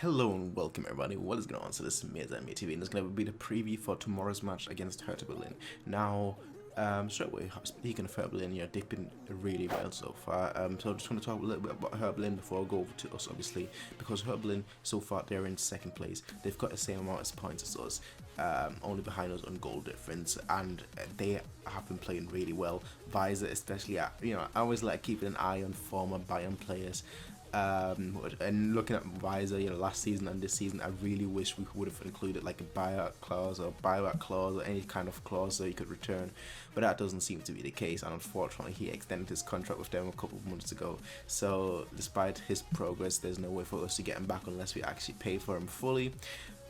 Hello and welcome everybody, what is going on? So this is me as TV and this is going to be the preview for tomorrow's match against Hertha Berlin. Now, straight away, speaking of Hertha Berlin, they've been really well so far. So I just want to talk a little bit about Hertha Berlin before I go over to us, obviously, because Hertha Berlin, so far, they're in second place. They've got the same amount of points as us, only behind us on goal difference, and they have been playing really well. Weiser especially, I always like keeping an eye on former Bayern players. And looking at Weiser, last season and this season, I really wish we would have included like a buyout clause or any kind of clause so he could return, but that doesn't seem to be the case. And unfortunately, he extended his contract with them a couple of months ago. So despite his progress, there's no way for us to get him back unless we actually pay for him fully.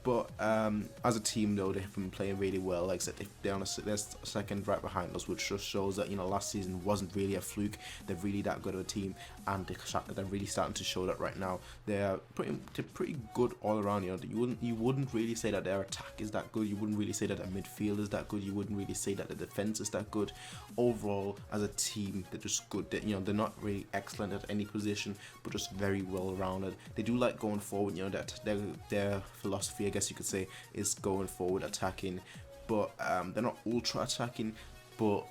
But as a team, though, they've been playing really well. Like I said, they're on they're second right behind us, which just shows that last season wasn't really a fluke. They're really that good of a team, and they're really starting to show that right now. They're pretty good all around. You wouldn't really say that their attack is that good. You wouldn't really say that their midfield is that good. You wouldn't really say that the defense is that good. Overall, as a team, they're just good. They're not really excellent at any position, but just very well rounded. They do like going forward. That their philosophy, I guess you could say, is going forward attacking, but they're not ultra attacking, but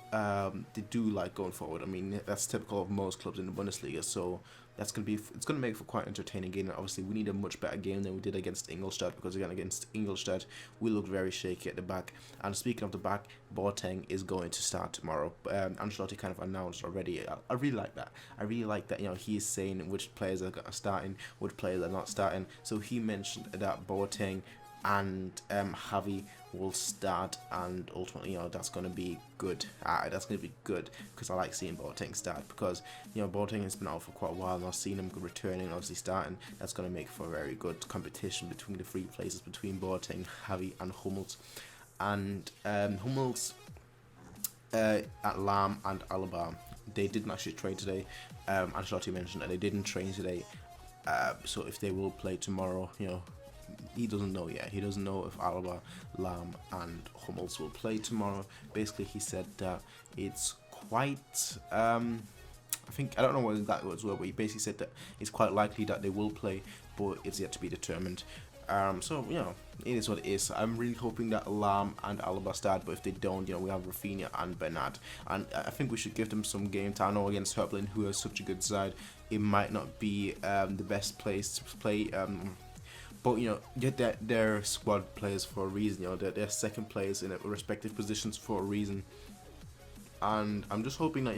they do like going forward. I mean, that's typical of most clubs in the Bundesliga, so it's gonna make for quite an entertaining game. And obviously, we need a much better game than we did against Ingolstadt, because again, against Ingolstadt, we looked very shaky at the back. And speaking of the back, Boateng is going to start tomorrow. Ancelotti kind of announced already. I really like that. I really like that. He is saying which players are starting, which players are not starting. So he mentioned that Boateng and Javi will start, and ultimately that's going to be good. That's going to be good, because I like seeing Boateng start, because Boateng has been out for quite a while, and I've seen him returning, obviously starting. That's going to make for a very good competition between the three places, between Boateng, Javi and Hummels. And Hummels, at Lam and Alaba, they didn't actually train today. Ancelotti mentioned that they didn't train today, so if they will play tomorrow, he doesn't know yet. He doesn't know if Alaba, Lam and Hummels will play tomorrow. Basically, he said that it's quite, I don't know what exactly was, but he basically said that it's quite likely that they will play, but it's yet to be determined. So it is what it is. I'm really hoping that Lam and Alaba start, but if they don't, we have Rafinha and Bernat, and I think we should give them some game time. I know against Hertha Berlin, who has such a good side, it might not be the best place to play. But they're squad players for a reason. They're second players in their respective positions for a reason. And I'm just hoping that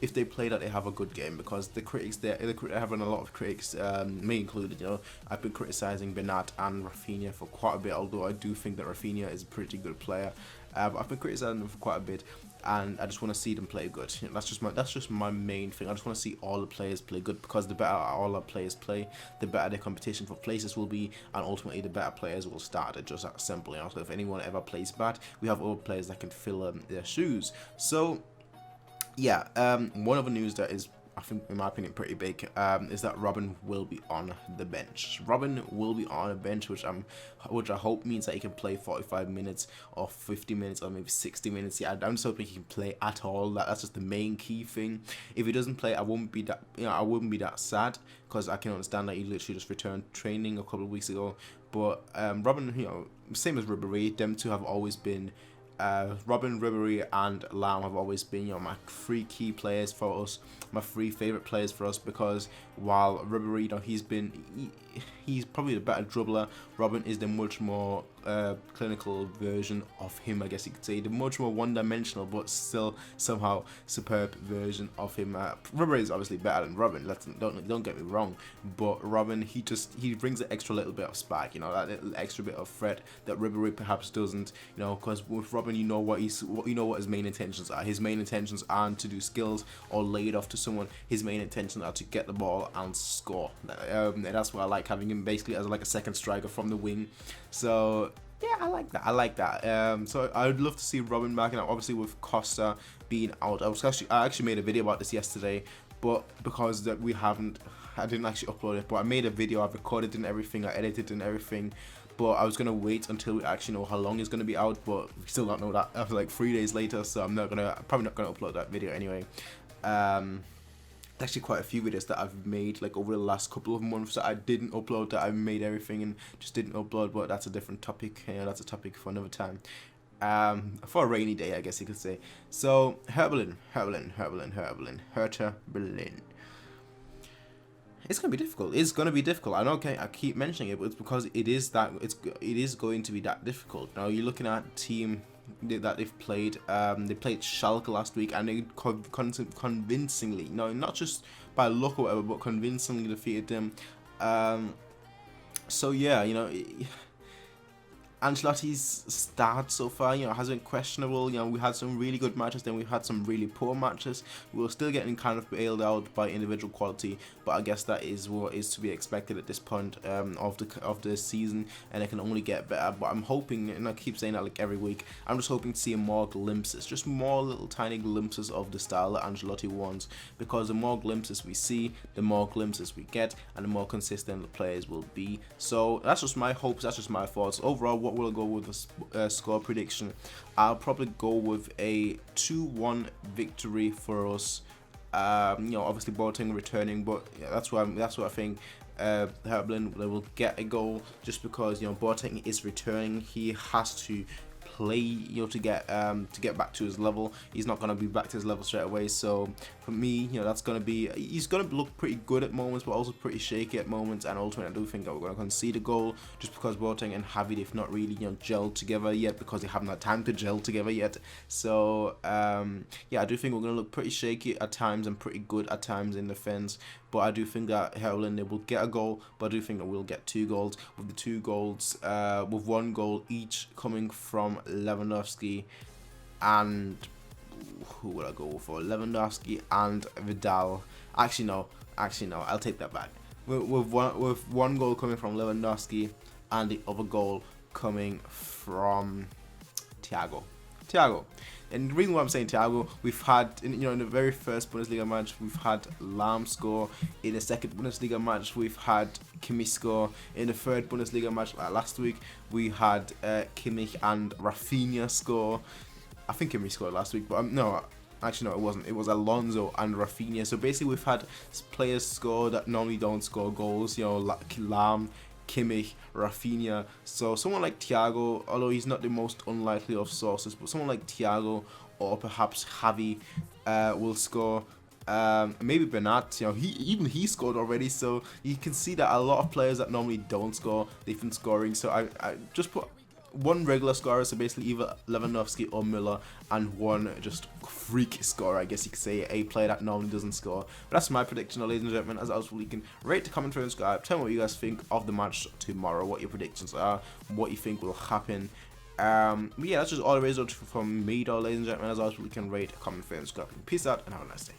if they play, that they have a good game, because the critics they're having a lot of critics, me included. I've been criticizing Bernat and Rafinha for quite a bit, although I do think that Rafinha is a pretty good player. But I've been criticizing them for quite a bit, and I just want to see them play good. That's just my main thing. I just want to see all the players play good, because the better all our players play, the better the competition for places will be, and ultimately the better players will start. It's just that simple. So if anyone ever plays bad, we have other players that can fill their shoes. So yeah, one other news that is, I think, in my opinion, pretty big, is that Robben will be on the bench. Robben will be on a bench, which I hope means that he can play 45 minutes or 50 minutes or maybe 60 minutes. Yeah, I'm just hoping he can play at all. That's just the main key thing. If he doesn't play, I wouldn't be that sad, because I can understand that he literally just returned training a couple of weeks ago. But Robben, same as Ribéry, them two have always been. Robben, Ribéry and Lam have always been my three key players for us, my three favourite players for us, because while Ribéry, he's probably the better dribbler, Robben is the much more clinical version of him, I guess you could say, the much more one-dimensional but still somehow superb version of him. Ribéry is obviously better than Robben, don't get me wrong, but Robben, he brings an extra little bit of spark, that little extra bit of threat that Ribéry perhaps doesn't, because with Robben, what his main intentions are. His main intentions aren't to do skills or lay it off to someone. His main intentions are to get the ball and score. And that's why I like having him basically as like a second striker from the wing. So yeah, I like that. So I would love to see Robben back, and obviously with Costa being out, I actually made a video about this yesterday, but because I didn't actually upload it, but I made a video, I've recorded and everything, I edited and everything, but I was gonna wait until we actually know how long it's gonna be out, but we still don't know that after like 3 days later, so I'm probably not gonna upload that video anyway. actually quite a few videos that I've made like over the last couple of months that I didn't upload, that I made everything and just didn't upload, but that's a different topic. That's a topic for another time. For a rainy day, I guess you could say. So Hertha Berlin. It's gonna be difficult. It's gonna be difficult. I know. Okay, I keep mentioning it, but it's because it is going to be that difficult. Now you're looking at a team that they've played. They played Schalke last week, and they convincingly, no, not just by luck or whatever, but convincingly defeated them. So yeah, Ancelotti's start so far, has been questionable. We had some really good matches, then we've had some really poor matches. We were still getting kind of bailed out by individual quality, but I guess that is what is to be expected at this point of the season, and it can only get better. But I'm hoping, and I keep saying that like every week, I'm just hoping to see more glimpses, just more little tiny glimpses of the style that Ancelotti wants, because the more glimpses we see, the more glimpses we get, and the more consistent the players will be. So that's just my hopes, that's just my thoughts. Overall, what will go with a score prediction? I'll probably go with a 2-1 victory for us. Obviously Boateng returning, but yeah, that's what I think. Hertha Berlin will get a goal just because Boateng is returning. He has to play to get back to his level. He's not gonna be back to his level straight away. So for me, that's gonna be, he's gonna look pretty good at moments, but also pretty shaky at moments. And ultimately, I do think that we're gonna concede a goal just because Boateng and Javi, they've not really gelled together yet, because they haven't had time to gel together yet. So yeah, I do think we're gonna look pretty shaky at times and pretty good at times in defense. But I do think that Hertha Berlin, they will get a goal, but I do think that we'll get 2 goals, with the 2 goals, with 1 goal each coming from Lewandowski and who would I go for? Lewandowski and Vidal. Actually no, I'll take that back. With one goal coming from Lewandowski and the other goal coming from Thiago. And the reason why I'm saying Thiago, we've had in the very first Bundesliga match, we've had Lahm score. In the second Bundesliga match, we've had Kimmich score. In the third Bundesliga match last week, we had Kimmich and Rafinha score. I think Kimmich scored last week, but no, actually no, it wasn't. It was Alonso and Rafinha. So basically, we've had players score that normally don't score goals. Lahm, Kimmich, Rafinha. So someone like Thiago, although he's not the most unlikely of sources, but someone like Thiago or perhaps Javi will score. Maybe Bernat, he scored already. So you can see that a lot of players that normally don't score, they've been scoring. So I just put 1 regular scorer, so basically either Lewandowski or Müller, and 1 just freak scorer, I guess you could say, a player that normally doesn't score. But that's my prediction, ladies and gentlemen. As always, you can rate, comment, and subscribe. Tell me what you guys think of the match tomorrow, what your predictions are, what you think will happen. But yeah, that's just all there is from me, though, ladies and gentlemen. As always, we can rate, comment, and subscribe. Peace out, and have a nice day.